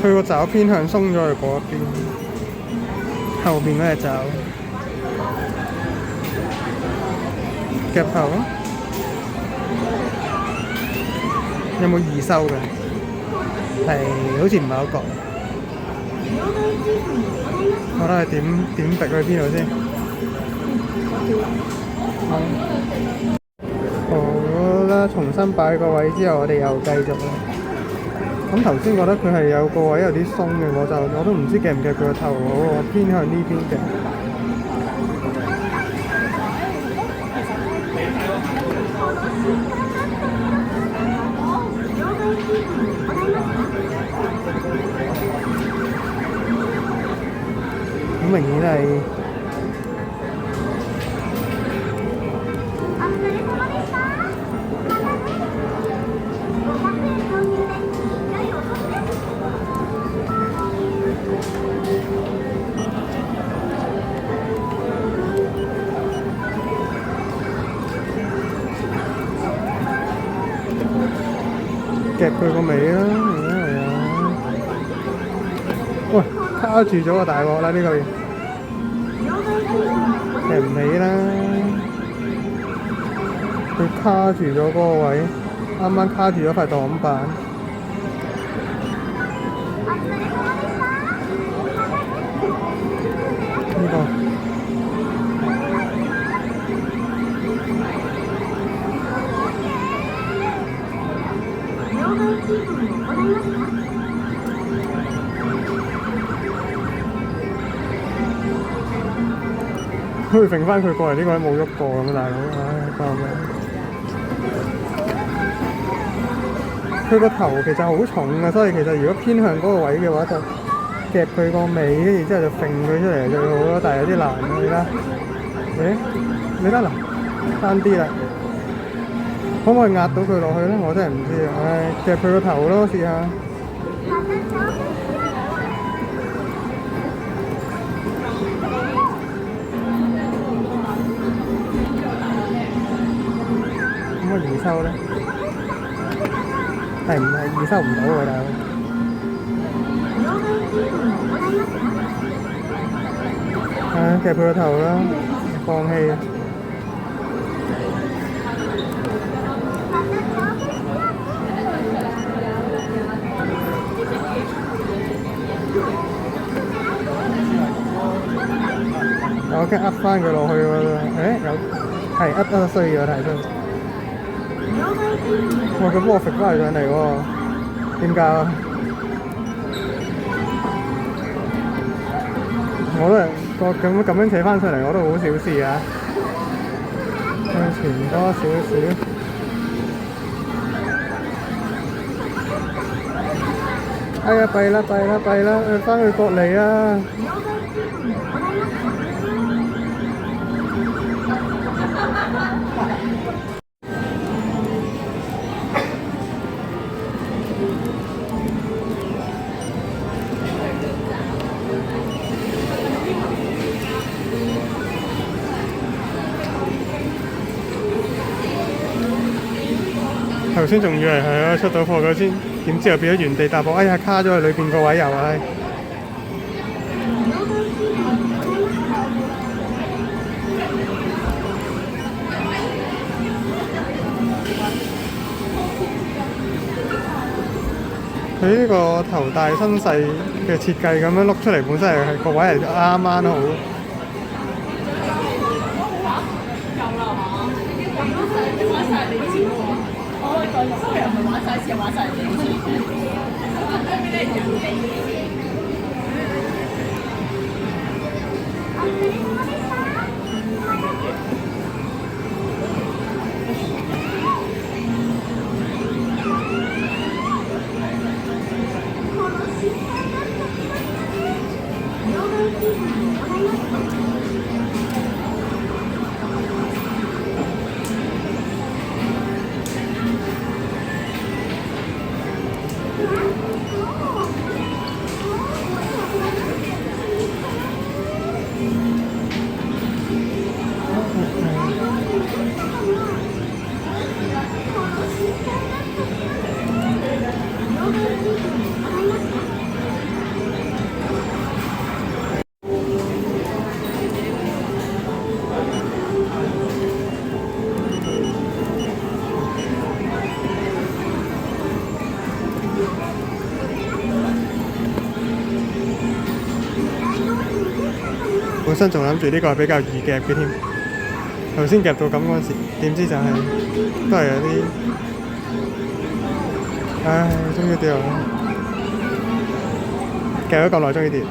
佢個爪偏向鬆咗去嗰一邊，後邊嗰隻爪夾頭咯。有冇易收嘅？係好似唔係好覺。我睇下點逼去邊度先。好啦，重新擺個位之後，我哋又繼續啦。咁頭先覺得佢係有個位有啲鬆嘅，我都唔知夾唔夾佢個頭好，我偏向呢邊嘅。好明顯係夾佢個尾啦，係啊！喂，卡住咗個大鑊啦呢個嘢，夾唔起啦！佢卡住咗嗰個位，啱啱卡住咗塊擋板。呢個佢揈翻佢過嚟，呢個位冇喐過咁啊，大佬，唉，救命！佢個頭其實好重啊，所以其實如果偏向嗰個位嘅話，就夾佢個尾，跟住之後就揈佢出嚟就好咯。但係有啲難啊，你睇，你得啦，爭啲啦，可唔可以壓到佢落去咧？我真係唔知啊，唉，夾佢個頭咯，試下。可唔可以移收咧？係唔係移收唔到㗎啦？夾佢個頭啦，放棄啊！我驚噏翻佢落去喎，有係噏得衰咗，睇出。哇！佢幫我揈翻嚟上嚟喎，點搞啊？我都係咁樣扯翻上嚟，我都好小事啊！向前多少少。哎呀！弊啦！翻去過嚟啊！頭先仲以為係啊出到貨嗰先，點知又變咗原地踏步，哎呀卡咗喺裏邊個位又係。佢呢個頭大身細嘅設計咁樣碌出嚟，本身係個位係啱啱好。收人唔係玩晒次，玩晒人哋啲錢。身仲諗住呢個係比較易夾嘅添，頭先夾到咁嗰陣時，點知就係、都係有啲，唉，終於掉啦，夾咗咁耐終於掉。